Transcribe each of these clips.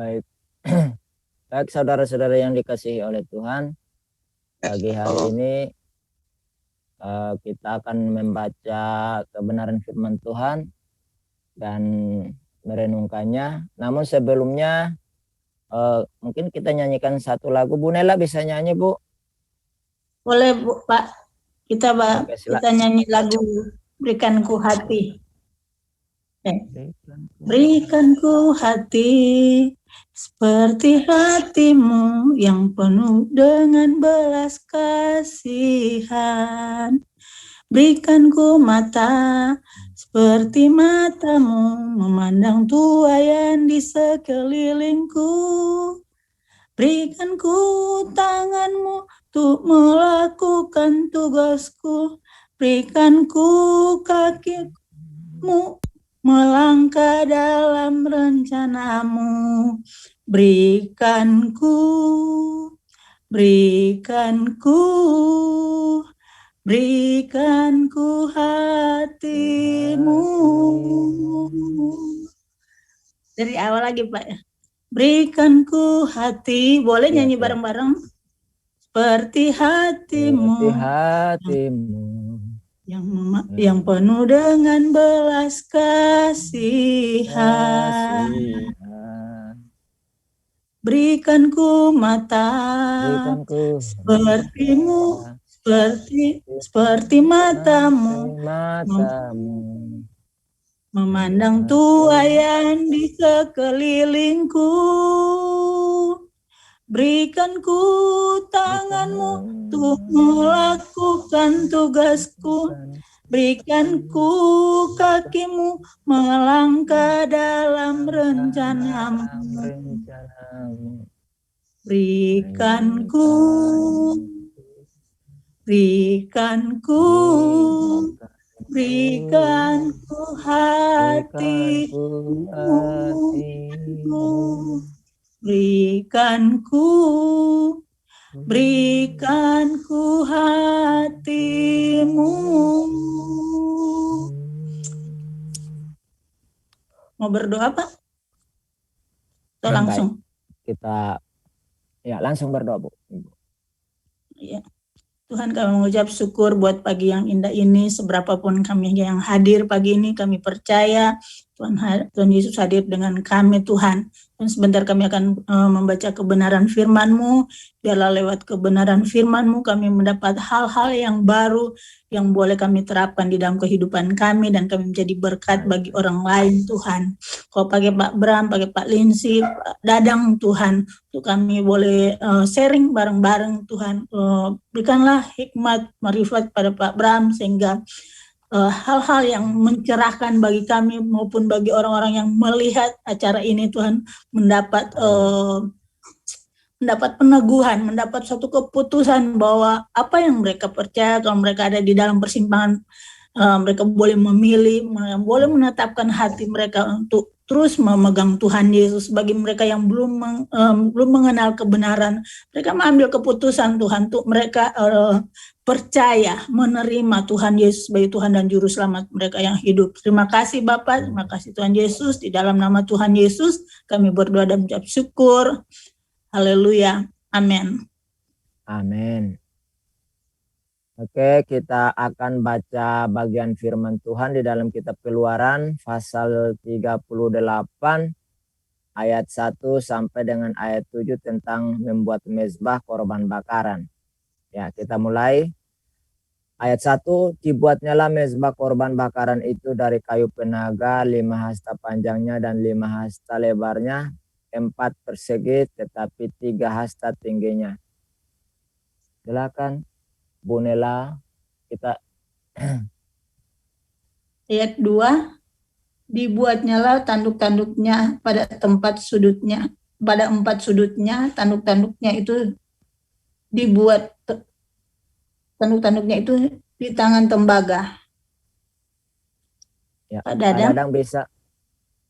Baik. Baik saudara-saudara yang dikasihi oleh Tuhan, pagi hari ini kita akan membaca kebenaran firman Tuhan dan merenungkannya. Namun sebelumnya mungkin kita nyanyikan satu lagu. Bu Nela bisa nyanyi, Bu? Boleh, Bu, Pak. Kita Oke, kita nyanyi lagu Berikan Ku Hati. Berikan ku hati seperti hatimu yang penuh dengan belas kasihan. Berikan ku mata seperti matamu memandang tuaian di sekelilingku. Berikan ku tanganmu untuk melakukan tugasku. Berikan ku kakimu melangkah dalam rencanamu. Berikan ku hatimu. Dari awal lagi, Pak. Berikan ku hati, boleh nyanyi bareng-bareng? Seperti hatimu. Yang penuh dengan belas kasihan. Berikan ku mata seperti matamu memandang tuaian di sekelilingku. Berikan ku tanganmu untuk melakukan tugasku. Berikan ku kakimu melangkah dalam rencanamu. Berikan ku hatimu. Berikan ku hatimu. Mau berdoa, Pak? Atau langsung? Kita langsung berdoa, Bu. Ya. Tuhan, kami mengucap syukur buat pagi yang indah ini. Seberapapun kami yang hadir pagi ini, kami percaya Tuhan Yesus hadir dengan kami, Tuhan. Dan sebentar kami akan membaca kebenaran firman-Mu. Biarlah lewat kebenaran firman-Mu kami mendapat hal-hal yang baru yang boleh kami terapkan di dalam kehidupan kami dan kami menjadi berkat bagi orang lain, Tuhan. Kau pakai Pak Bram, pakai Pak Linsi, Pak Dadang, Tuhan, untuk kami boleh sharing bareng-bareng, Tuhan. Berikanlah hikmat, marifat pada Pak Bram sehingga hal-hal yang mencerahkan bagi kami maupun bagi orang-orang yang melihat acara ini, Tuhan, mendapat peneguhan, mendapat suatu keputusan bahwa apa yang mereka percaya, kalau mereka ada di dalam persimpangan, mereka boleh memilih, boleh menetapkan hati mereka untuk terus memegang Tuhan Yesus. Bagi mereka yang belum mengenal kebenaran, mereka mengambil keputusan, Tuhan, untuk mereka percaya, menerima Tuhan Yesus sebagai Tuhan dan Juru Selamat mereka yang hidup. Terima kasih Bapak, terima kasih Tuhan Yesus. Di dalam nama Tuhan Yesus, kami berdoa dan mengucap syukur. Haleluya. Amin. Amin. Oke, kita akan baca bagian firman Tuhan di dalam kitab Keluaran pasal 38 ayat 1 sampai dengan ayat 7 tentang membuat mezbah korban bakaran. Ya, kita mulai. Ayat 1, dibuatnyalah mezbah korban bakaran itu dari kayu penaga 5 hasta panjangnya dan 5 hasta lebarnya, 4 persegi tetapi 3 hasta tingginya. Silakan Bu Nela, kita. Ayat 2, dibuatnyalah tanduk-tanduknya pada tempat sudutnya, pada 4 sudutnya, tanduk-tanduknya itu dibuat, tanduk-tanduknya itu di tangan tembaga. Ya, Pak Dadang bisa.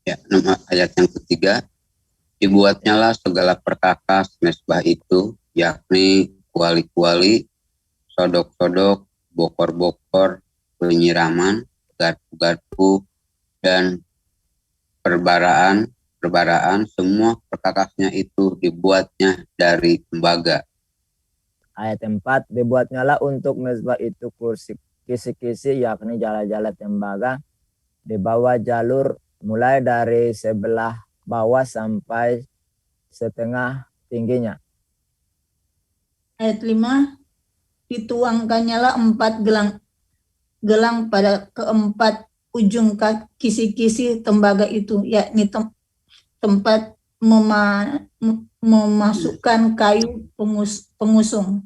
Ya, nama ayat yang ketiga, dibuatnyalah segala perkakas mezbah itu, yakni kuali-kuali, sodok-sodok, bokor-bokor, penyiraman, garpu-garpu, dan perbaraan perbaraan, semua perkakasnya itu dibuatnya dari tembaga. Ayat 4, dibuatnya lah untuk mezbah itu kursi kisi-kisi, yakni jala-jala tembaga di bawah jalur mulai dari sebelah bawah sampai setengah tingginya. Ayat 5, dituangkannya lah 4 gelang pada keempat ujung kisi-kisi tembaga itu, yakni tempat memasukkan kayu pengusung.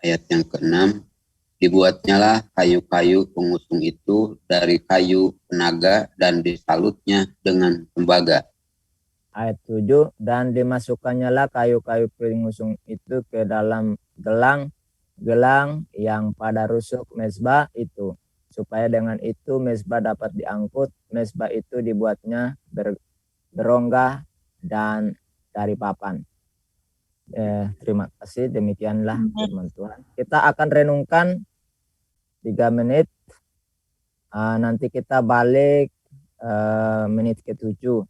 Ayat yang ke-6, dibuatnya lah kayu-kayu pengusung itu dari kayu penaga dan disalutnya dengan tembaga. Ayat 7, dan dimasukkannya lah kayu-kayu pengusung itu ke dalam gelang yang pada rusuk mezbah itu, supaya dengan itu mezbah dapat diangkut. Mezbah itu dibuatnya berongga dan dari papan. Terima kasih, demikianlah firman Tuhan. Kita akan renungkan 3 menit, nanti kita balik menit ke-7.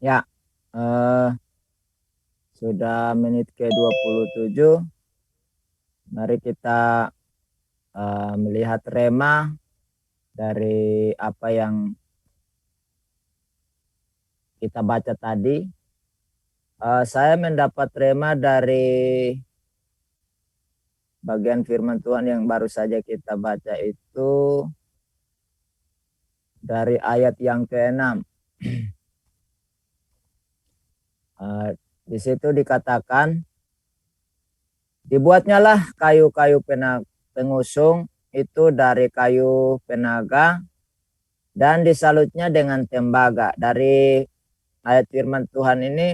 Ya, sudah menit ke-27. Mari kita melihat rema dari apa yang kita baca tadi. Saya mendapat rema dari bagian firman Tuhan yang baru saja kita baca itu dari ayat yang ke-6. Di situ dikatakan, dibuatnya lah kayu-kayu pengusung itu dari kayu penaga dan disalutnya dengan tembaga. Dari ayat firman Tuhan ini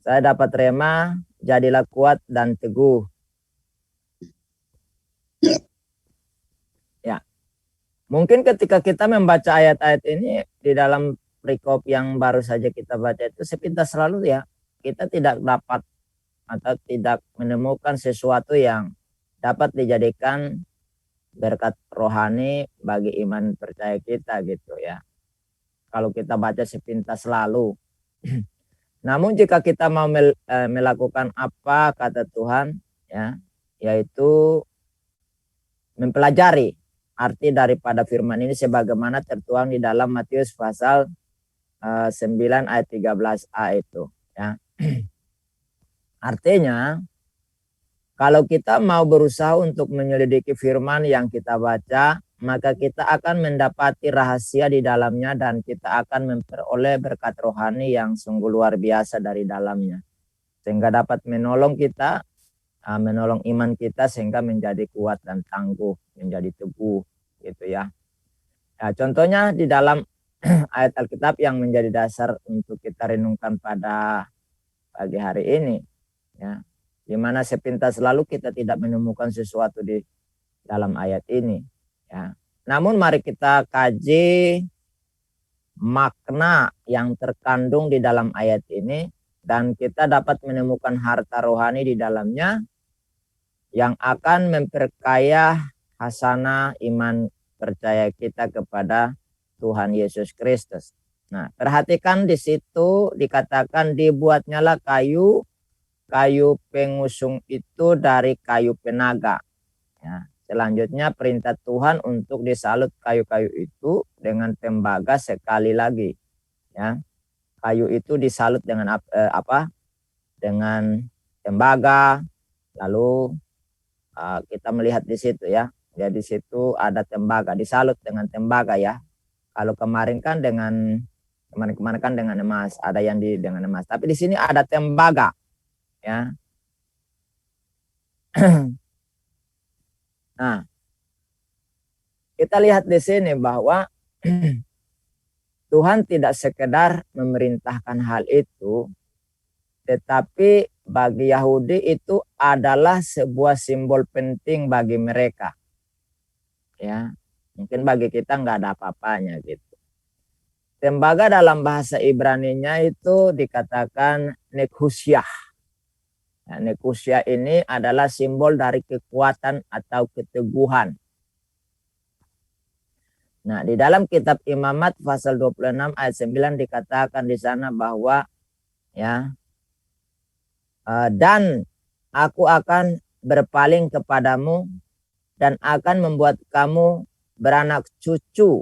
saya dapat rema, jadilah kuat dan teguh. Ya, mungkin ketika kita membaca ayat-ayat ini di dalam perikop yang baru saja kita baca itu, sepintas selalu ya, kita tidak dapat atau tidak menemukan sesuatu yang dapat dijadikan berkat rohani bagi iman percaya kita gitu ya. kalau kita baca sepintas lalu. Namun jika kita mau melakukan apa kata Tuhan, ya, yaitu mempelajari arti daripada firman ini sebagaimana tertuang di dalam Matius pasal 9 ayat 13a itu, ya. Artinya kalau kita mau berusaha untuk menyelidiki firman yang kita baca, maka kita akan mendapati rahasia di dalamnya dan kita akan memperoleh berkat rohani yang sungguh luar biasa dari dalamnya. Sehingga dapat menolong kita, menolong iman kita sehingga menjadi kuat dan tangguh, menjadi teguh gitu ya. Nah, contohnya di dalam ayat Alkitab yang menjadi dasar untuk kita renungkan pada pagi hari ini, ya. Di mana sepintas lalu kita tidak menemukan sesuatu di dalam ayat ini, ya. Namun mari kita kaji makna yang terkandung di dalam ayat ini dan kita dapat menemukan harta rohani di dalamnya yang akan memperkaya hasanah iman percaya kita kepada Tuhan Yesus Kristus. Nah, perhatikan di situ dikatakan dibuatnyalah kayu pengusung itu dari kayu penaga. Ya. Selanjutnya perintah Tuhan untuk disalut kayu-kayu itu dengan tembaga sekali lagi. Ya. Kayu itu disalut dengan apa? Dengan tembaga. Lalu kita melihat di situ ya. Jadi di situ ada tembaga, disalut dengan tembaga ya. Kalau kemarin kan dengan emas, ada yang dengan emas. Tapi di sini ada tembaga. Ya. Nah, kita lihat di sini bahwa Tuhan tidak sekedar memerintahkan hal itu, tetapi bagi Yahudi itu adalah sebuah simbol penting bagi mereka. Ya, mungkin bagi kita nggak ada apa-apanya gitu. Tembaga dalam bahasa Ibrani-nya itu dikatakan nekusyah. Nah, nekusyah ini adalah simbol dari kekuatan atau keteguhan. Nah, di dalam kitab Imamat pasal 26 ayat 9 dikatakan di sana bahwa ya dan aku akan berpaling kepadamu dan akan membuat kamu beranak cucu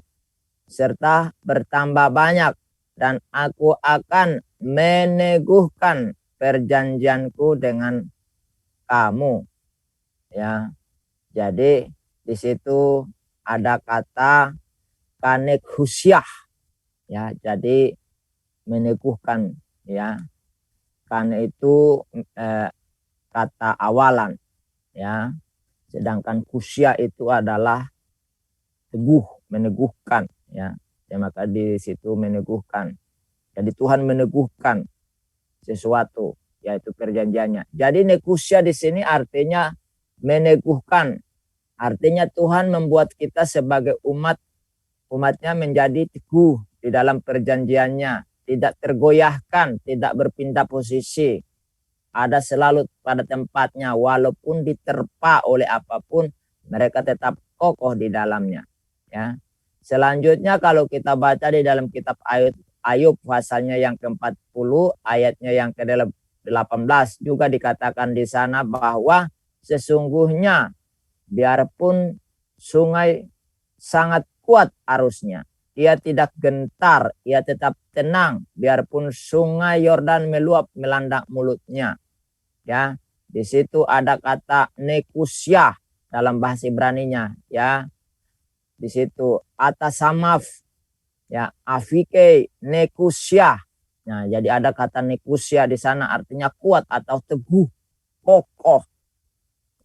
serta bertambah banyak dan aku akan meneguhkan perjanjianku dengan kamu. Ya. Jadi di situ ada kata kanekhusyah. Ya, jadi meneguhkan ya. Karena itu kata awalan ya. Sedangkan kusyah itu adalah teguh, meneguhkan ya. Maka di situ meneguhkan. Jadi Tuhan meneguhkan sesuatu, yaitu perjanjiannya. Jadi nekusia di sini artinya meneguhkan. Artinya Tuhan membuat kita sebagai umatnya menjadi teguh di dalam perjanjiannya, tidak tergoyahkan, tidak berpindah posisi. Ada selalu pada tempatnya walaupun diterpa oleh apapun, mereka tetap kokoh di dalamnya, ya. Selanjutnya kalau kita baca di dalam kitab Ayub pasalnya yang ke-40 ayatnya yang ke-18 juga dikatakan di sana bahwa sesungguhnya biarpun sungai sangat kuat arusnya, ia tidak gentar, ia tetap tenang biarpun sungai Yordan meluap melanda mulutnya. Ya, di situ ada kata nekusyah dalam bahasa Ibrani-nya ya. Di situ atasamaf ya, afike nekusyah. Nah, jadi ada kata nekusyah di sana artinya kuat atau teguh, kokoh.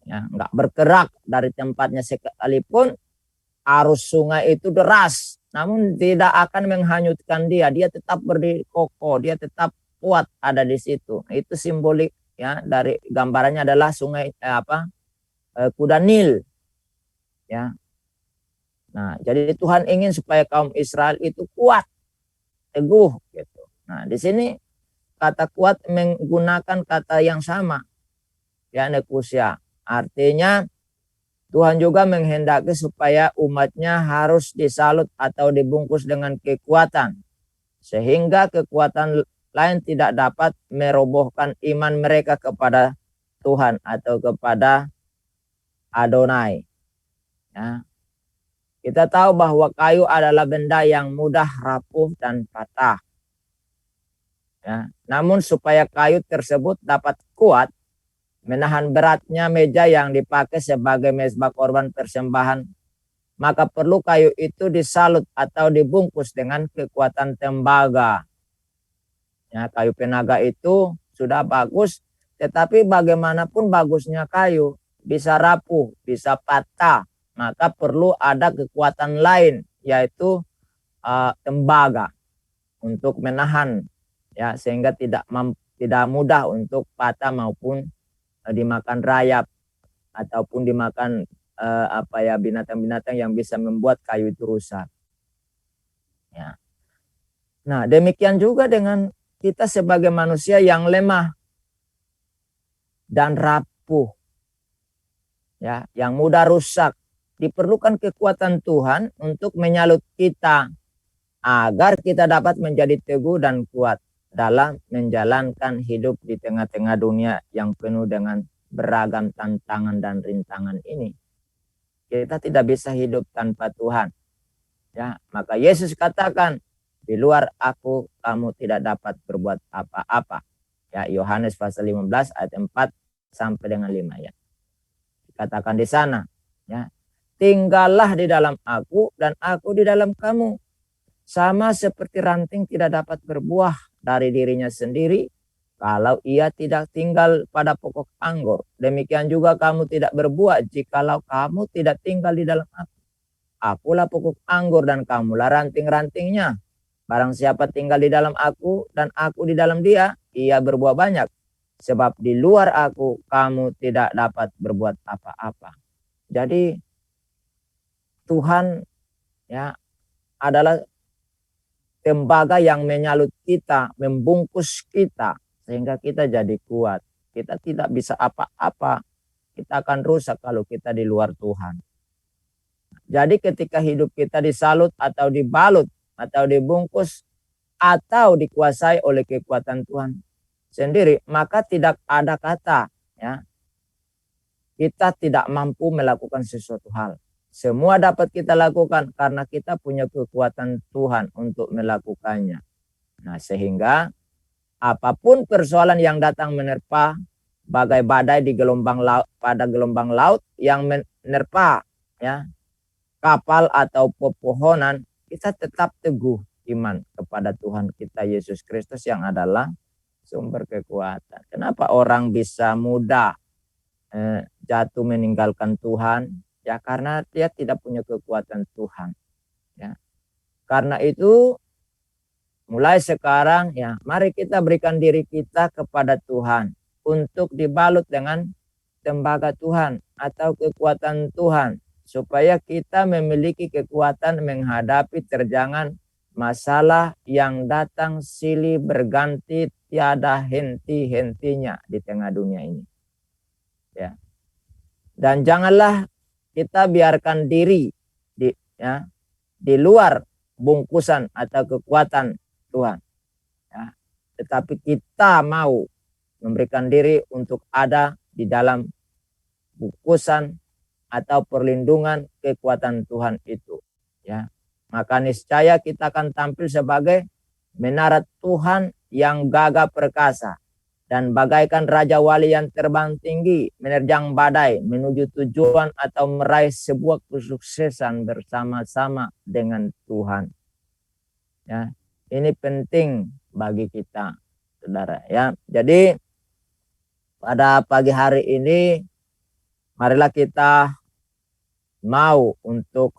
Ya, enggak bergerak dari tempatnya sekalipun arus sungai itu deras, namun tidak akan menghanyutkan dia. Dia tetap berdiri kokoh, dia tetap kuat ada di situ. Itu simbolik ya, dari gambarannya adalah sungai kuda Nil. Ya. Nah, jadi Tuhan ingin supaya kaum Israel itu kuat, teguh gitu. Nah, di sini kata kuat menggunakan kata yang sama. Ya, nekusia. Artinya Tuhan juga menghendaki supaya umatnya harus disalut atau dibungkus dengan kekuatan. sehingga kekuatan lain tidak dapat merobohkan iman mereka kepada Tuhan atau kepada Adonai. Ya. Kita tahu bahwa kayu adalah benda yang mudah rapuh dan patah. Ya. Namun supaya kayu tersebut dapat kuat menahan beratnya meja yang dipakai sebagai mezbah korban persembahan, maka perlu kayu itu disalut atau dibungkus dengan kekuatan tembaga. Ya, kayu penaga itu sudah bagus, tetapi bagaimanapun bagusnya kayu, bisa rapuh, bisa patah, maka perlu ada kekuatan lain, yaitu tembaga untuk menahan, ya, sehingga tidak mudah untuk patah maupun dimakan rayap ataupun dimakan binatang-binatang yang bisa membuat kayu itu rusak. Ya. Nah, demikian juga dengan kita sebagai manusia yang lemah dan rapuh, ya, yang mudah rusak. Diperlukan kekuatan Tuhan untuk menyalut kita agar kita dapat menjadi teguh dan kuat dalam menjalankan hidup di tengah-tengah dunia yang penuh dengan beragam tantangan dan rintangan ini. Kita tidak bisa hidup tanpa Tuhan. Ya, maka Yesus katakan, di luar aku kamu tidak dapat berbuat apa-apa. Ya, Yohanes pasal 15 ayat 4 sampai dengan 5 ya. Dikatakan di sana, ya. Tinggallah di dalam aku dan aku di dalam kamu. Sama seperti ranting tidak dapat berbuah dari dirinya sendiri kalau ia tidak tinggal pada pokok anggur. Demikian juga kamu tidak berbuah jikalau kamu tidak tinggal di dalam aku. Akulah pokok anggur dan kamulah ranting-rantingnya. Barang siapa tinggal di dalam aku dan aku di dalam dia, ia berbuah banyak. Sebab di luar aku kamu tidak dapat berbuat apa-apa. Jadi Tuhan, ya, adalah tembaga yang menyalut kita, membungkus kita, sehingga kita jadi kuat. Kita tidak bisa apa-apa. Kita akan rusak kalau kita di luar Tuhan. Jadi ketika hidup kita disalut atau dibalut atau dibungkus atau dikuasai oleh kekuatan Tuhan sendiri, maka tidak ada kata, ya, kita tidak mampu melakukan sesuatu hal. Semua dapat kita lakukan karena kita punya kekuatan Tuhan untuk melakukannya. Nah, sehingga apapun persoalan yang datang menerpa, bagai badai di gelombang laut, pada gelombang laut yang menerpa, ya, kapal atau pepohonan, kita tetap teguh iman kepada Tuhan kita Yesus Kristus yang adalah sumber kekuatan. Kenapa orang bisa mudah jatuh meninggalkan Tuhan? Ya, karena dia tidak punya kekuatan Tuhan. Ya. Karena itu mulai sekarang, ya, mari kita berikan diri kita kepada Tuhan untuk dibalut dengan tembaga Tuhan atau kekuatan Tuhan, supaya kita memiliki kekuatan menghadapi terjangan masalah yang datang silih berganti tiada henti-hentinya di tengah dunia ini. Ya. Dan janganlah kita biarkan diri di luar bungkusan atau kekuatan Tuhan. Ya. Tetapi kita mau memberikan diri untuk ada di dalam bungkusan atau perlindungan kekuatan Tuhan itu. Ya. Maka niscaya kita akan tampil sebagai menara Tuhan yang gagah perkasa dan bagaikan raja wali yang terbang tinggi menerjang badai menuju tujuan atau meraih sebuah kesuksesan bersama-sama dengan Tuhan. Ya, ini penting bagi kita, saudara. Ya, jadi pada pagi hari ini marilah kita mau untuk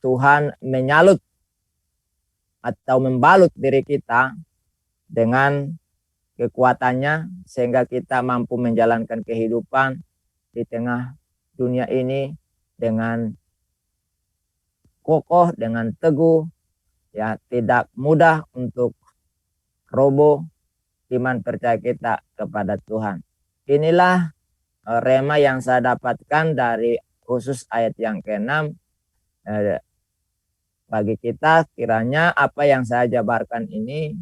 Tuhan menyalut atau membalut diri kita dengan kekuatannya sehingga kita mampu menjalankan kehidupan di tengah dunia ini dengan kokoh, dengan teguh, ya, tidak mudah untuk roboh iman percaya kita kepada Tuhan. Inilah rema yang saya dapatkan dari khusus ayat yang ke-6 bagi kita, kiranya apa yang saya jabarkan ini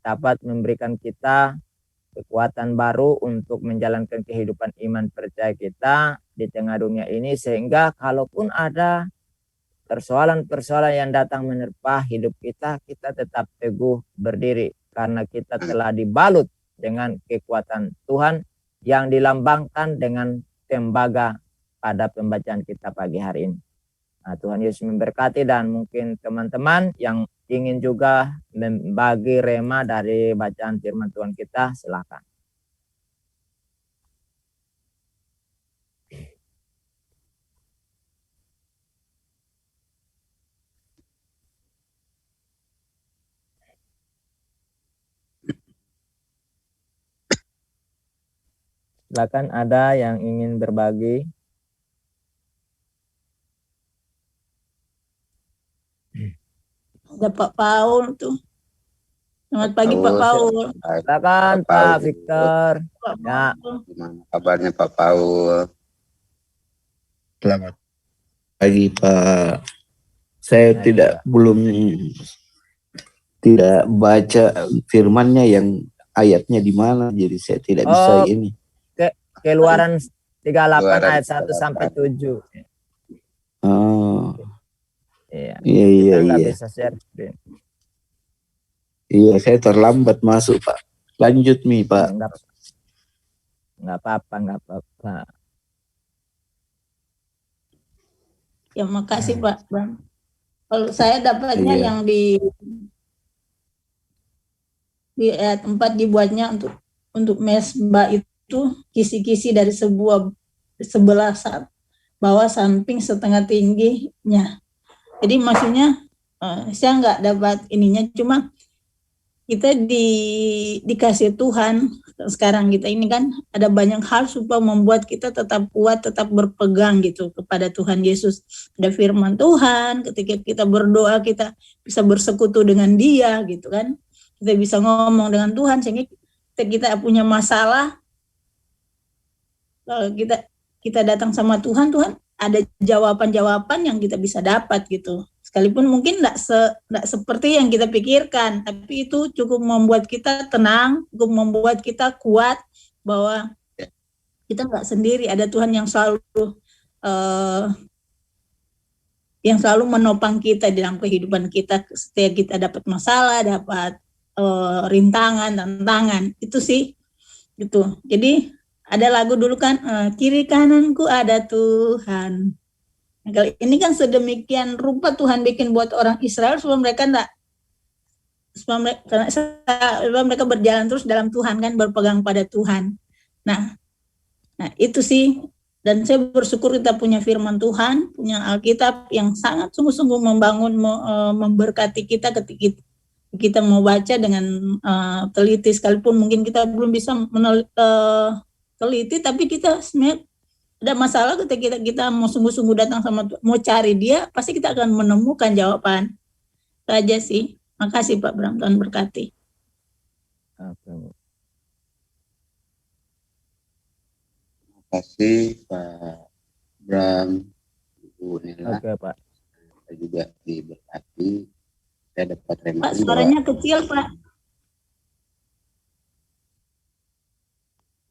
dapat memberikan kita kekuatan baru untuk menjalankan kehidupan iman percaya kita di tengah dunia ini, sehingga kalaupun ada persoalan-persoalan yang datang menerpa hidup kita, kita tetap teguh berdiri karena kita telah dibalut dengan kekuatan Tuhan yang dilambangkan dengan tembaga pada pembacaan kita pagi hari ini. Nah, Tuhan Yesus memberkati, dan mungkin teman-teman yang ingin juga membagi rema dari bacaan firman Tuhan kita, silakan. Silakan, ada yang ingin berbagi. Ada Pak Paul tuh. Selamat pagi Pak Paul. Silakan Pak Victor. Pak Ya. Paul. Gimana kabarnya Pak Paul? Selamat pagi Pak. Saya belum baca firmannya yang ayatnya di mana, jadi saya tidak bisa ini. Keluaran 38 Keluaran ayat 1 sampai 7. Oh. Iya. Iya. Kita nggak bisa share screen. Iya, saya terlambat masuk Pak. Lanjut nih Pak. Nggak apa-apa. Ya makasih Pak Bram. Kalau saya dapatnya yang di ayat 4 dibuatnya untuk mesbah itu kisi-kisi dari sebelah bawah samping setengah tingginya. Jadi maksudnya saya nggak dapat ininya, cuma kita dikasih Tuhan sekarang kita ini kan ada banyak hal supaya membuat kita tetap kuat, tetap berpegang gitu kepada Tuhan Yesus. Ada firman Tuhan, ketika kita berdoa kita bisa bersekutu dengan Dia gitu kan. Kita bisa ngomong dengan Tuhan, sehingga kita punya masalah, kalau kita datang sama Tuhan ada jawaban-jawaban yang kita bisa dapat gitu. Sekalipun mungkin enggak seperti yang kita pikirkan, tapi itu cukup membuat kita tenang, cukup membuat kita kuat bahwa kita enggak sendiri, ada Tuhan yang selalu menopang kita dalam kehidupan kita setiap kita dapat masalah, dapat rintangan, tantangan. Itu sih gitu. Jadi ada lagu dulu kan, kiri kananku ada Tuhan. Nah, kali ini kan sedemikian rupa Tuhan bikin buat orang Israel supaya mereka berjalan terus dalam Tuhan kan, berpegang pada Tuhan. Nah itu sih, dan saya bersyukur kita punya firman Tuhan, punya Alkitab yang sangat sungguh-sungguh membangun, memberkati kita ketika kita mau baca dengan teliti, sekalipun mungkin kita belum bisa teliti, tapi kita sebenarnya ada masalah ketika kita mau sungguh-sungguh datang sama Tuhan, mau cari Dia, pasti kita akan menemukan jawaban. Itu aja sih. Makasih Pak Bram, Tuhan berkati. Terima kasih Pak Bram, Ibu Nela. Oke Pak. Saya juga diberkati. Saya dapat rema. Pak, suaranya kecil Pak.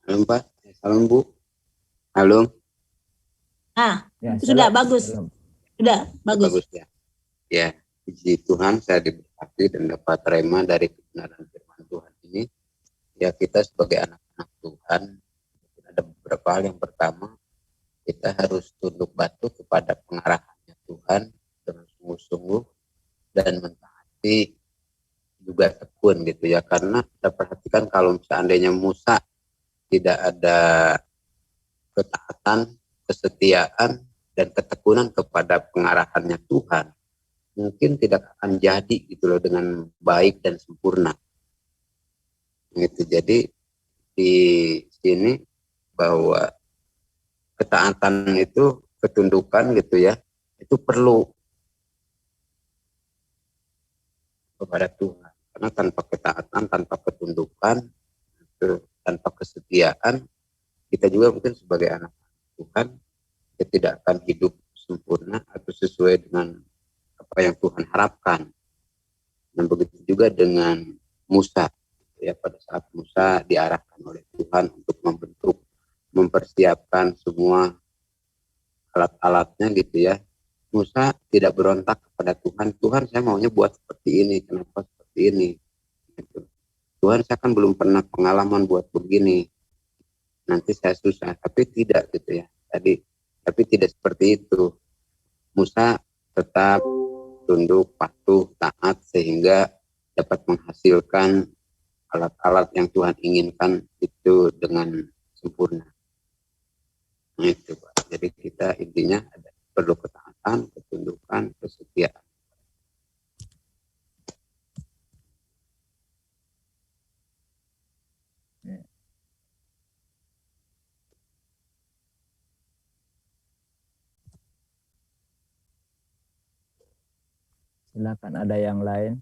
Halo Pak, salam Bu. Halo. Ya, sudah bagus. Sudah bagus. Bagus ya. Ya, puji Tuhan saya diberkati dan dapat rema dari kebenaran firman Tuhan ini. Ya, kita sebagai anak-anak Tuhan ada beberapa hal. Yang pertama, kita harus tunduk patuh kepada pengarahannya Tuhan dengan sungguh-sungguh dan mentaati, juga tekun gitu ya. Karena kita perhatikan kalau seandainya Musa tidak ada ketaatan, kesetiaan, dan ketekunan kepada pengarahannya Tuhan, mungkin tidak akan jadi gitu loh dengan baik dan sempurna. Gitu. Jadi di sini bahwa ketaatan itu, ketundukan gitu ya, itu perlu kepada Tuhan. Karena tanpa ketaatan, tanpa ketundukan, tanpa kesetiaan, kita juga mungkin sebagai anak Tuhan, kita tidak akan hidup sempurna atau sesuai dengan apa yang Tuhan harapkan. Dan begitu juga dengan Musa, ya, pada saat Musa diarahkan oleh Tuhan untuk mempersiapkan semua alat-alatnya gitu ya. Musa tidak berontak kepada Tuhan, Tuhan saya maunya buat seperti ini, kenapa seperti ini? Gitu. Tuhan saya kan belum pernah pengalaman buat begini, nanti saya susah, tapi tidak gitu ya. Tapi tidak seperti itu. Musa tetap tunduk, patuh, taat sehingga dapat menghasilkan alat-alat yang Tuhan inginkan itu dengan sempurna. Nah itu Pak. Jadi kita intinya ada perlu ketaatan, ketundukan, kesetiaan. Silakan, ada yang lain.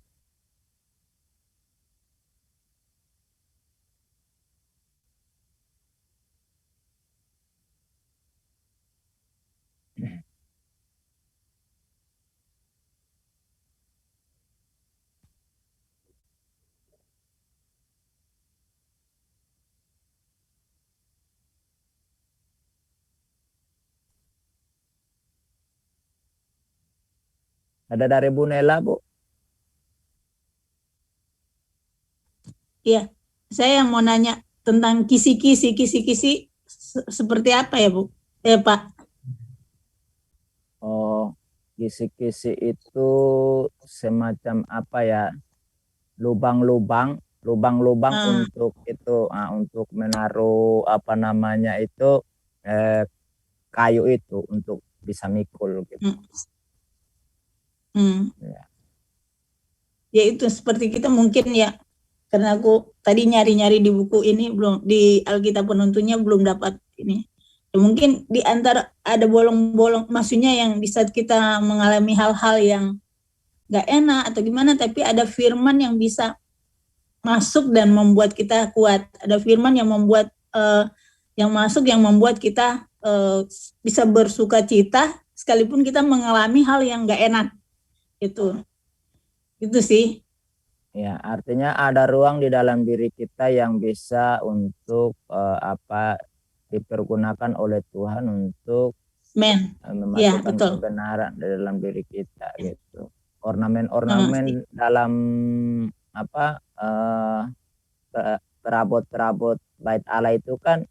Ada dari Bu Nela, Bu? Iya, saya mau nanya tentang kisi-kisi seperti apa ya Bu? Pak. Oh, kisi-kisi itu semacam apa ya? Lubang-lubang untuk itu, untuk menaruh apa namanya itu kayu itu untuk bisa mikul gitu. Ya. Ya itu seperti kita mungkin ya, karena aku tadi nyari-nyari di buku ini belum, di Alkitab Penuntunnya belum dapat ini. Ya, mungkin di antara ada bolong-bolong, maksudnya yang di saat kita mengalami hal-hal yang gak enak atau gimana, tapi ada firman yang bisa masuk dan membuat kita kuat. Ada firman yang membuat yang masuk yang membuat kita bisa bersuka cita sekalipun kita mengalami hal yang gak enak. Itu sih. Ya, artinya ada ruang di dalam diri kita yang bisa untuk dipergunakan oleh Tuhan untuk memasukkan kebenaran di dalam diri kita gitu. Ornamen-ornamen dalam perabot-perabot bait Allah itu kan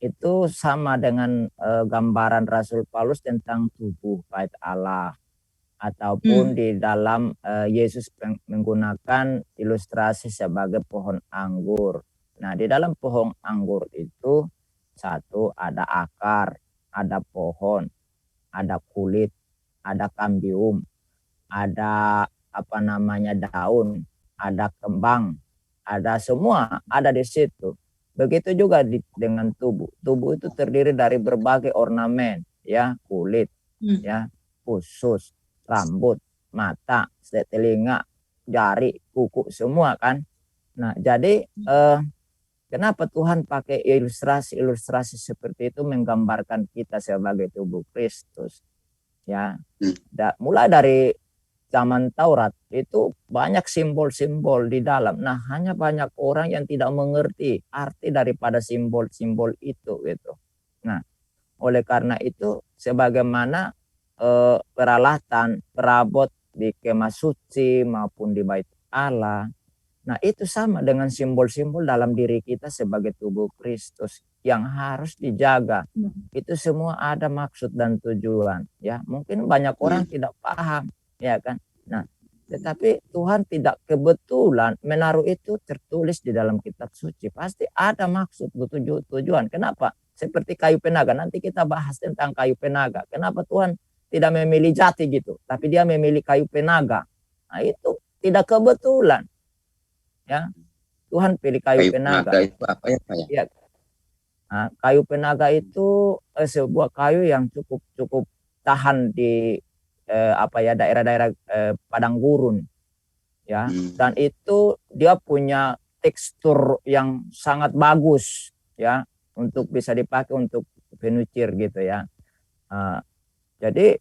itu sama dengan gambaran Rasul Paulus tentang tubuh bait Allah, ataupun di dalam Yesus menggunakan ilustrasi sebagai pohon anggur. Nah, di dalam pohon anggur itu satu ada akar, ada pohon, ada kulit, ada kambium, ada daun, ada kembang, ada semua ada di situ. Begitu juga dengan tubuh. Tubuh itu terdiri dari berbagai ornamen, ya, kulit, ya, usus, rambut, mata, telinga, jari, kuku, semua kan. Nah, jadi kenapa Tuhan pakai ilustrasi seperti itu menggambarkan kita sebagai tubuh Kristus? Ya, mulai dari zaman Taurat itu banyak simbol-simbol di dalam. Nah, hanya banyak orang yang tidak mengerti arti daripada simbol-simbol itu gitu. Nah, oleh karena itu sebagaimana peralatan perabot di kemah suci maupun di bait Allah, nah itu sama dengan simbol-simbol dalam diri kita sebagai tubuh Kristus yang harus dijaga. Itu semua ada maksud dan tujuan, ya. Mungkin banyak orang tidak paham, ya kan. Nah, tetapi Tuhan tidak kebetulan menaruh itu tertulis di dalam kitab suci. Pasti ada maksud, tujuan. Kenapa? Seperti kayu penaga, nanti kita bahas tentang kayu penaga. Kenapa Tuhan tidak memilih jati gitu, tapi dia memilih kayu penaga? Nah, itu tidak kebetulan, ya. Tuhan pilih kayu penaga. Itu apa ya Pak? Ya. Nah, kayu penaga itu sebuah kayu yang cukup tahan di daerah-daerah padang gurun, ya. Dan itu dia punya tekstur yang sangat bagus, ya, untuk bisa dipakai untuk furniture gitu ya. Jadi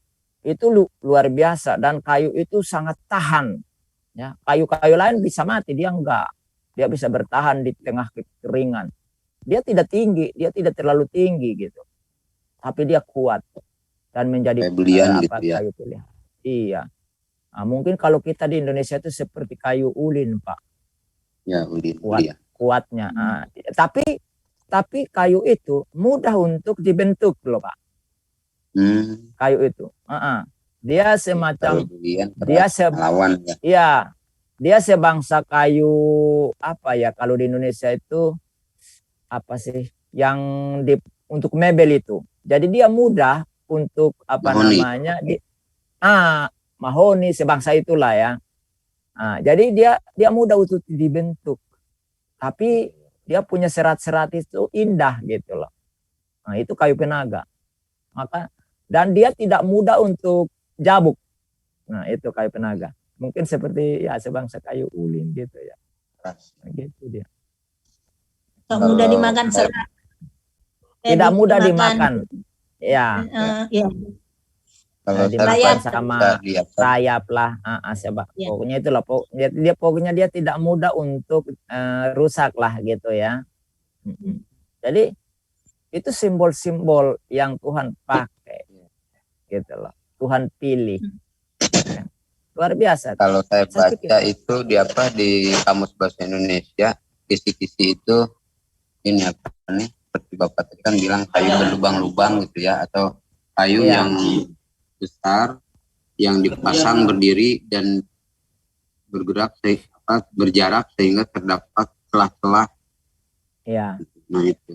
itu luar biasa, dan kayu itu sangat tahan. Ya, kayu-kayu lain bisa mati, dia enggak. Dia bisa bertahan di tengah kekeringan. Dia tidak tinggi, dia tidak terlalu tinggi gitu. Tapi dia kuat dan menjadi Kayak belian gitu ya. kayu pilihan. Iya. Nah, mungkin kalau kita di Indonesia itu seperti kayu ulin, Pak. Ya, ulin. Kuatnya. Nah, tapi kayu itu mudah untuk dibentuk loh, Pak. Kayu itu. Dia semacam lawan ya. Iya. Dia sebangsa kayu apa ya, kalau di Indonesia itu apa sih yang untuk mebel itu. Jadi dia mudah untuk apa mahoni. namanya mahoni sebangsa itulah ya. Jadi dia mudah untuk dibentuk. Tapi dia punya serat-serat itu indah gitu loh. Nah, itu kayu penaga. Dan dia tidak mudah untuk jabuk. Nah, itu kayu penaga. Mungkin seperti ya sebangsa kayu ulin gitu ya. Nah, gitu dia. Tak mudah dimakan serat. Tidak mudah dimakan. Ya. Kalau dimakan sama rayap lah. Pokoknya itulah. Pokoknya dia tidak mudah untuk rusak lah gitu ya. Jadi itu simbol-simbol yang Tuhan pakai gitu loh. Tuhan pilih. Luar biasa. Kalau saya baca itu di Kamus Bahasa Indonesia, kisi-kisi itu ini apa nih? Seperti Bapak tadi kan bilang kayu berlubang-lubang gitu ya, atau kayu yang besar yang dipasang berdiri dan bergerak berjarak sehingga terdapat celah-celah. Iya. Nah itu.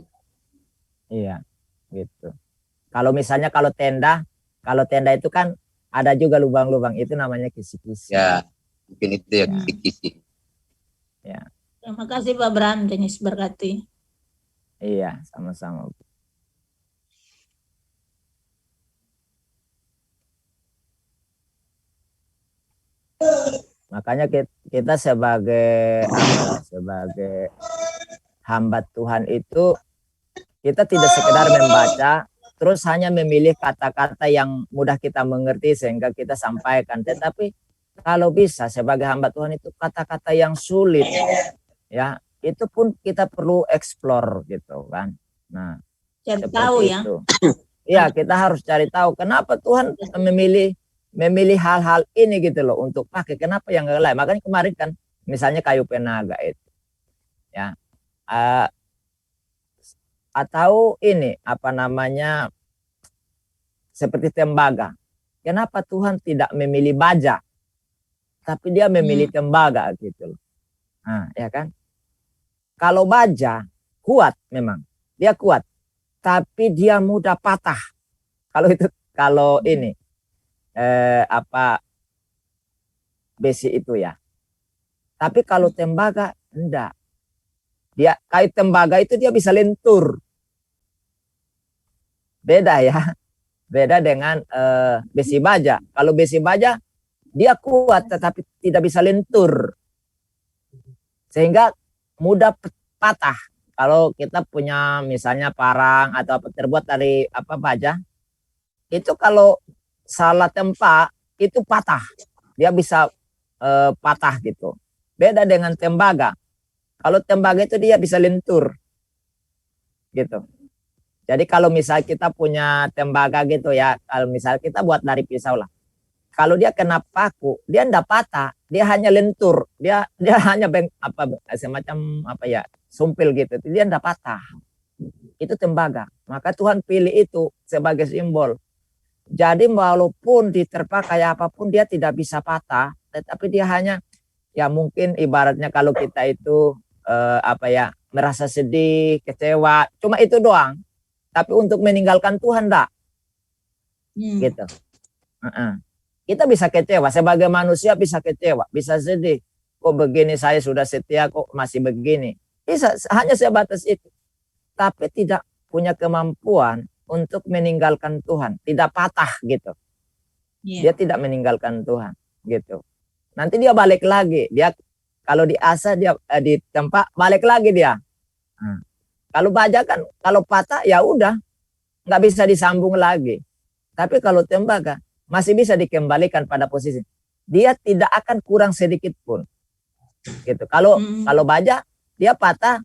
Iya, gitu. Kalau misalnya kalau tenda itu kan ada juga lubang-lubang, itu namanya kisi-kisi. Ya, mungkin itu ya kisi-kisi. Ya. Terima kasih Pak Bram, Jenis berkati. Iya, sama-sama. Makanya kita sebagai hamba Tuhan itu kita tidak sekedar membaca terus hanya memilih kata-kata yang mudah kita mengerti sehingga kita sampaikan, tetapi kalau bisa sebagai hamba Tuhan itu kata-kata yang sulit ya itu pun kita perlu explore gitu kan. Nah, cari tahu ya. Iya, kita harus cari tahu kenapa Tuhan memilih hal-hal ini gitu loh untuk pakai, kenapa yang enggak lain. Makanya kemarin kan misalnya kayu penaga itu ya atau ini apa namanya seperti tembaga, kenapa Tuhan tidak memilih baja tapi dia memilih tembaga gitu loh. Nah, ya kan, kalau baja kuat, memang dia kuat tapi dia mudah patah. Kalau ini besi itu ya. Tapi kalau tembaga enggak. Dia kayu tembaga itu dia bisa lentur. Beda ya. Beda dengan besi baja. Kalau besi baja dia kuat tetapi tidak bisa lentur. Sehingga mudah patah. Kalau kita punya misalnya parang atau apa terbuat dari baja, itu kalau salah tempa itu patah, dia bisa patah gitu. Beda dengan tembaga. Kalau tembaga itu dia bisa lentur gitu. Jadi kalau misal kita punya tembaga gitu ya, kalau misal kita buat dari pisau lah, kalau dia kena paku dia enggak patah, dia hanya lentur, dia hanya semacam sumpil gitu, dia enggak patah. Itu tembaga. Maka Tuhan pilih itu sebagai simbol. Jadi walaupun diterpa kayak apapun dia tidak bisa patah, tetapi dia hanya ya mungkin ibaratnya kalau kita itu merasa sedih, kecewa, cuma itu doang. Tapi untuk meninggalkan Tuhan enggak. Gitu. Kita bisa kecewa, sebagai manusia bisa kecewa, bisa sedih. Kok begini, saya sudah setia kok masih begini. Bisa hanya sebatas itu. Tapi tidak punya kemampuan untuk meninggalkan Tuhan, tidak patah gitu. Dia tidak meninggalkan Tuhan gitu. Nanti dia balik lagi, dia kalau diasah dia di tempat balik lagi dia. Kalau baja kan kalau patah ya udah nggak bisa disambung lagi. Tapi kalau tembaga masih bisa dikembalikan pada posisi. Dia tidak akan kurang sedikit pun. Gitu. Kalau baja dia patah,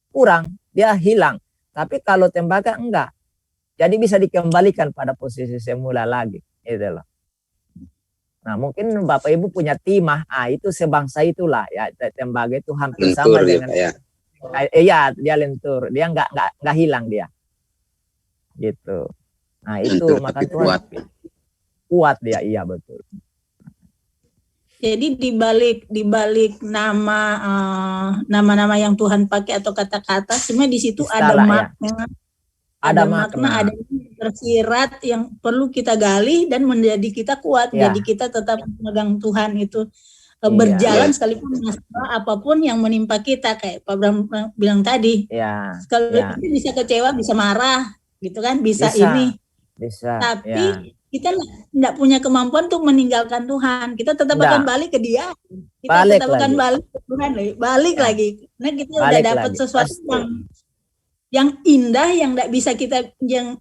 kurang, dia hilang. Tapi kalau tembaga enggak. Jadi bisa dikembalikan pada posisi semula lagi. Gitu loh. Nah, mungkin Bapak Ibu punya timah, itu sebangsa itulah ya, tembaga itu hampir sama dengan iya, dia lentur, dia enggak hilang dia. Gitu. Nah, itu maka Tuhan kuat dia, iya betul. Jadi di balik nama-nama yang Tuhan pakai atau kata-kata, sebenarnya di situ ada makna. Ada makna, ada tersirat yang perlu kita gali dan menjadi kita kuat. Jadi kita tetap memegang Tuhan itu berjalan sekalipun masalah apapun yang menimpa kita, kayak Pak Bram bilang tadi. Sekalipun bisa kecewa, bisa marah, gitu kan, bisa ini. Tapi kita tidak punya kemampuan untuk meninggalkan Tuhan. Kita tetap akan balik ke Dia. Kita tetap akan balik ke Tuhan, balik lagi. Nah, kita udah dapat sesuatu yang indah, yang tidak bisa kita, yang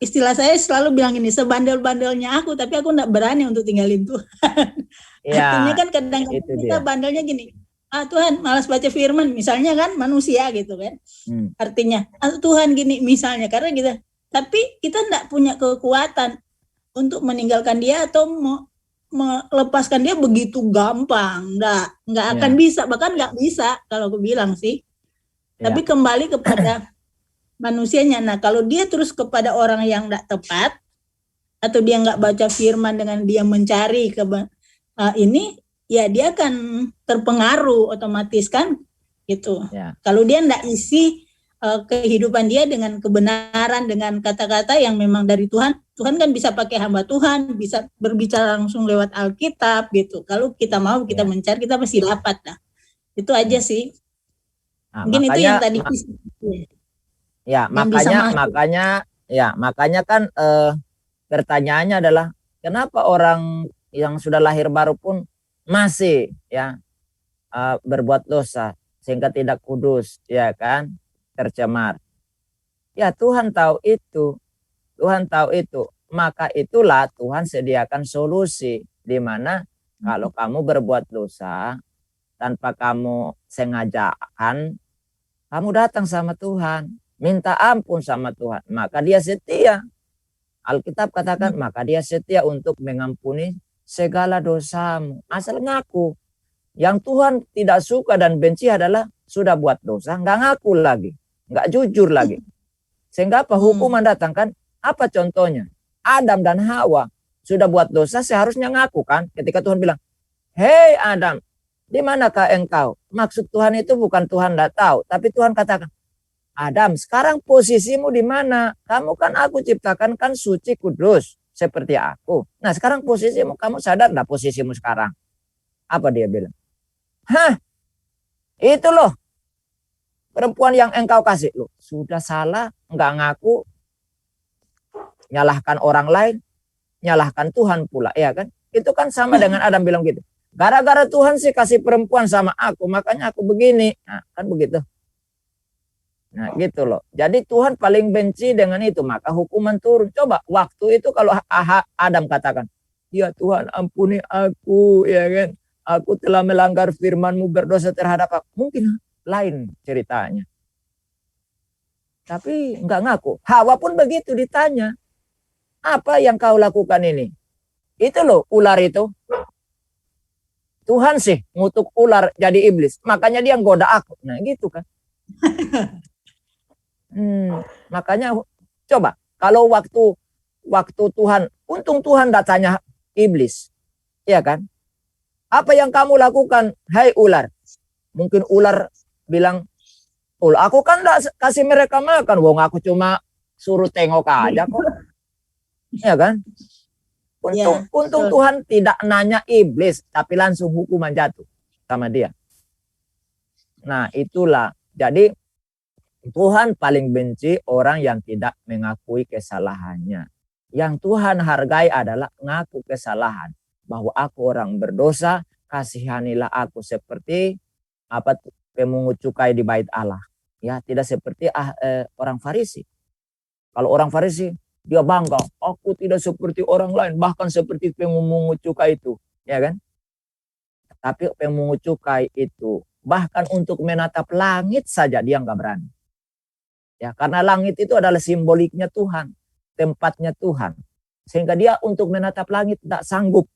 istilah saya selalu bilang ini, sebandel-bandelnya aku, tapi aku tidak berani untuk tinggalin Tuhan. Artinya kan kadang-kadang kita bandelnya gini, Tuhan malas baca firman, misalnya kan, manusia gitu kan. Artinya Tuhan gini misalnya, karena kita, tapi kita tidak punya kekuatan untuk meninggalkan Dia atau melepaskan Dia begitu gampang. Nggak akan bisa, bahkan nggak bisa kalau aku bilang sih. Tapi kembali kepada manusianya. Nah, kalau dia terus kepada orang yang tidak tepat, atau dia nggak baca firman dengan dia mencari ini, ya dia akan terpengaruh otomatis kan, gitu. Kalau dia tidak isi kehidupan dia dengan kebenaran, dengan kata-kata yang memang dari Tuhan, Tuhan kan bisa pakai hamba Tuhan, bisa berbicara langsung lewat Alkitab gitu. Kalau kita mau, kita mencari, kita pasti dapat. Nah, itu aja sih. Mungkin itu yang tadi. Makanya kan pertanyaannya adalah kenapa orang yang sudah lahir baru pun masih berbuat dosa sehingga tidak kudus, ya kan, tercemar. Ya, Tuhan tahu itu. Maka itulah Tuhan sediakan solusi, di mana kalau kamu berbuat dosa tanpa kamu sengajakan, kamu datang sama Tuhan, minta ampun sama Tuhan, maka Dia setia. Alkitab katakan, maka Dia setia untuk mengampuni segala dosamu. Asal ngaku. Yang Tuhan tidak suka dan benci adalah sudah buat dosa, nggak ngaku lagi, nggak jujur lagi. Sehingga apa? Hukuman datang kan? Apa contohnya? Adam dan Hawa sudah buat dosa, seharusnya ngaku kan? Ketika Tuhan bilang, hei Adam, di manakah engkau? Maksud Tuhan itu bukan Tuhan tidak tahu, tapi Tuhan katakan, Adam, sekarang posisimu di mana? Kamu kan aku ciptakan kan suci kudus seperti aku. Nah, sekarang posisimu, kamu sadar enggak posisimu sekarang? Apa dia bilang? Itu loh perempuan yang engkau kasih. Loh, sudah salah, enggak ngaku, nyalahkan orang lain, nyalahkan Tuhan pula, ya kan? Itu kan sama dengan Adam bilang gitu. Gara-gara Tuhan sih kasih perempuan sama aku, makanya aku begini. Nah, kan begitu. Nah, gitu loh. Jadi Tuhan paling benci dengan itu, maka hukuman turun. Coba waktu itu kalau Adam katakan, ya Tuhan ampuni aku, ya kan? Aku telah melanggar firman-Mu, berdosa terhadap aku. Mungkin lain ceritanya. Tapi enggak ngaku. Hawa pun begitu ditanya, apa yang kau lakukan ini? Itu loh ular itu. Tuhan sih ngutuk ular jadi iblis. Makanya dia goda aku. Nah gitu kan. Makanya coba. Kalau waktu Tuhan. Untung Tuhan tidak tanya iblis. Iya kan. Apa yang kamu lakukan? Hai ular. Mungkin ular bilang. Aku kan tidak kasih mereka makan. Wong aku cuma suruh tengok aja kok. Iya kan. Untung Tuhan tidak nanya iblis, tapi langsung hukuman jatuh sama dia. Nah itulah, jadi Tuhan paling benci orang yang tidak mengakui kesalahannya. Yang Tuhan hargai adalah mengaku kesalahan. Bahwa aku orang berdosa, kasihanilah aku seperti pemungut cukai di bait Allah. Ya, tidak seperti orang Farisi. Kalau orang Farisi, Dia bangga, aku tidak seperti orang lain, bahkan seperti pemungut cukai itu, ya kan? Tapi pemungut cukai itu bahkan untuk menatap langit saja dia nggak berani. Ya, karena langit itu adalah simboliknya Tuhan, tempatnya Tuhan. Sehingga dia untuk menatap langit tidak sanggup.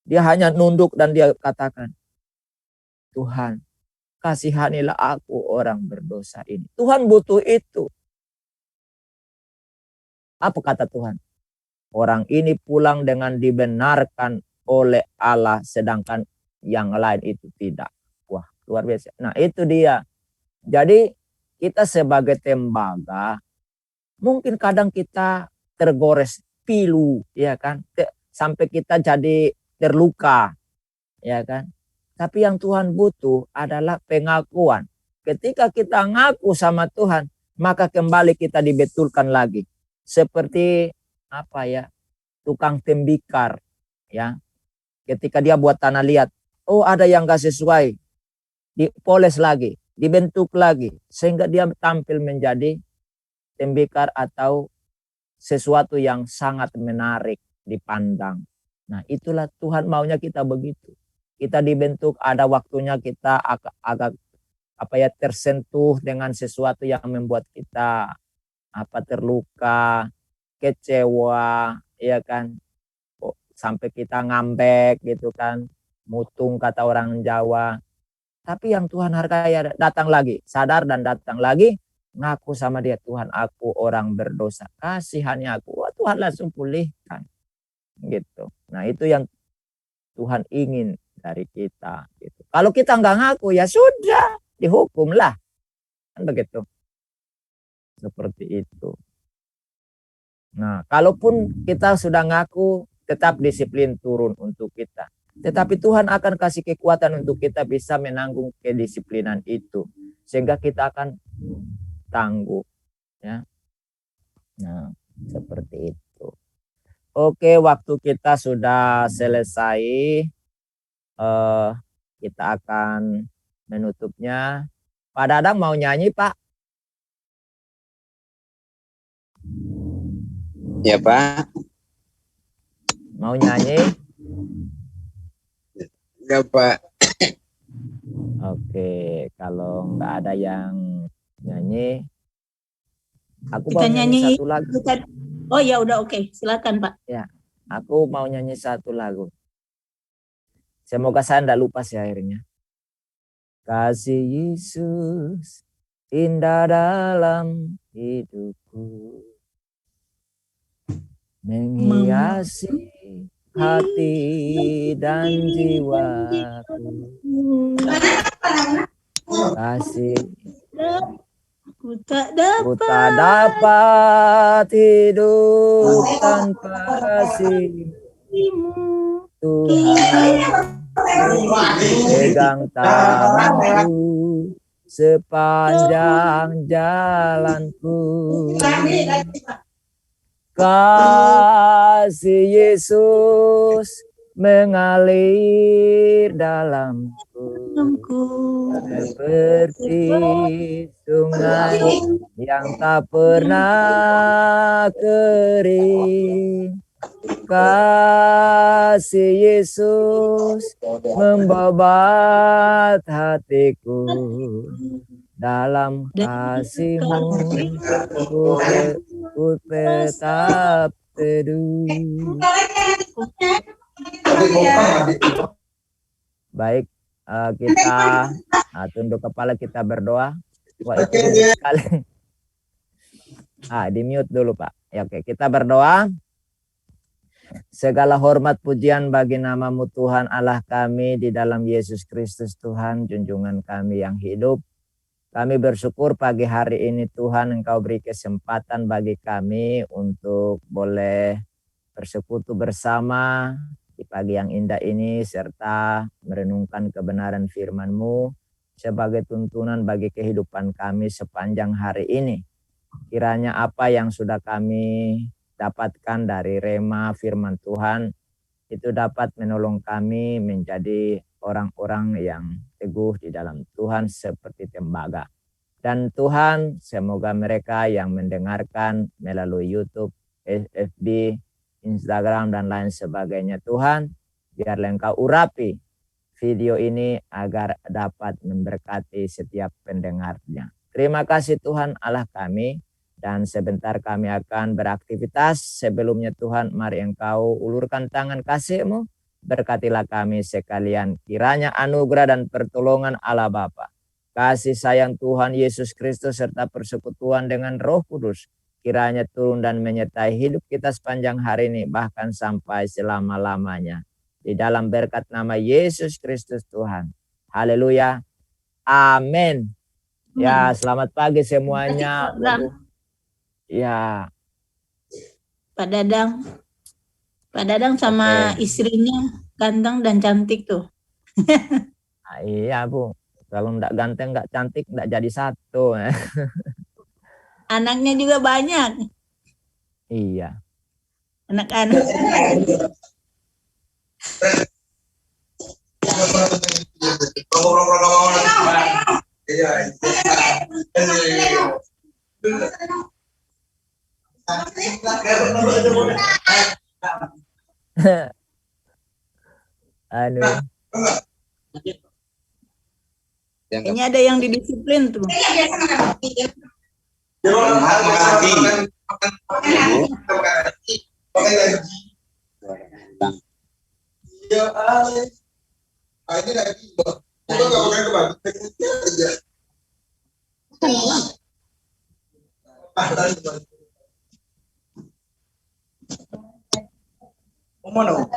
Dia hanya nunduk dan dia katakan, Tuhan, kasihanilah aku orang berdosa ini. Tuhan butuh itu. Apa kata Tuhan? Orang ini pulang dengan dibenarkan oleh Allah, sedangkan yang lain itu tidak. Wah, luar biasa. Nah, itu dia. Jadi kita sebagai tembaga, mungkin kadang kita tergores pilu, ya kan? Sampai kita jadi terluka, ya kan? Tapi yang Tuhan butuh adalah pengakuan. Ketika kita ngaku sama Tuhan, maka kembali kita dibetulkan lagi. Seperti apa ya, tukang tembikar, ya. Ketika dia buat tanah liat, oh ada yang gak sesuai, dipoles lagi, dibentuk lagi, sehingga dia tampil menjadi tembikar atau sesuatu yang sangat menarik dipandang. Nah, itulah Tuhan maunya kita begitu. Kita dibentuk, ada waktunya kita agak tersentuh dengan sesuatu yang membuat kita terluka, kecewa, ya kan, sampai kita ngambek gitu kan, mutung kata orang Jawa. Tapi yang Tuhan hargai datang lagi, sadar dan datang lagi, ngaku sama dia, Tuhan aku orang berdosa, kasihani aku. Wah, Tuhan langsung pulihkan gitu. Nah, itu yang Tuhan ingin dari kita gitu. Kalau kita nggak ngaku, ya sudah, dihukumlah, kan begitu. Seperti itu. Nah, kalaupun kita sudah ngaku, tetap disiplin turun untuk kita. Tetapi Tuhan akan kasih kekuatan untuk kita bisa menanggung kedisiplinan itu. Sehingga kita akan tangguh. Ya. Nah, seperti itu. Oke, waktu kita sudah selesai. Kita akan menutupnya. Pak Dadang mau nyanyi, Pak? Ya, Pak. Mau nyanyi? Enggak, Pak. Oke, kalau nggak ada yang nyanyi, aku Kita mau nyanyi nyanyi. satu lagu. Oh ya udah, oke. Silakan Pak. Ya, aku mau nyanyi satu lagu. Semoga saya tidak lupa sih akhirnya. Kasih Yesus indah dalam hidupku, menghiasi hati dan jiwaku. Kasih Ku tak ku tak dapat hidup tanpa kasih Tuhan. Pegang tanganku sepanjang jalanku. Kasih Yesus mengalir dalamku seperti sungai yang tak pernah kering. Kasih Yesus membabat hatiku, dalam kasih-Mu ku tetap teduh. Baik, kita tunduk kepala, kita berdoa. Wah, itu sekali. Di mute dulu, Pak. Ya, oke, kita berdoa. Segala hormat pujian bagi nama-Mu Tuhan Allah kami di dalam Yesus Kristus Tuhan, junjungan kami yang hidup. Kami bersyukur pagi hari ini Tuhan Engkau beri kesempatan bagi kami untuk boleh bersekutu bersama di pagi yang indah ini, serta merenungkan kebenaran firman-Mu sebagai tuntunan bagi kehidupan kami sepanjang hari ini. Kiranya apa yang sudah kami dapatkan dari rema firman Tuhan itu dapat menolong kami menjadi orang-orang yang teguh di dalam Tuhan seperti tembaga. Dan Tuhan, semoga mereka yang mendengarkan melalui YouTube FB, Instagram, dan lain sebagainya. Tuhan, biarlah Engkau urapi video ini agar dapat memberkati setiap pendengarnya. Terima kasih Tuhan Allah kami, dan sebentar kami akan beraktivitas. Sebelumnya Tuhan, mari Engkau ulurkan tangan kasih-Mu, berkatilah kami sekalian. Kiranya anugerah dan pertolongan Allah Bapa, kasih sayang Tuhan Yesus Kristus, serta persekutuan dengan Roh Kudus, kiranya turun dan menyertai hidup kita sepanjang hari ini, bahkan sampai selama-lamanya. Di dalam berkat nama Yesus Kristus Tuhan. Haleluya. Amin. Ya, selamat pagi semuanya. Ya. Pak Dadang sama istrinya ganteng dan cantik tuh. Nah, iya Bu. Kalau enggak ganteng, enggak cantik, enggak jadi satu. Anaknya juga banyak. Iya. Anak-anak. Aduh. Kayaknya ada yang didisiplin tuh. Mana?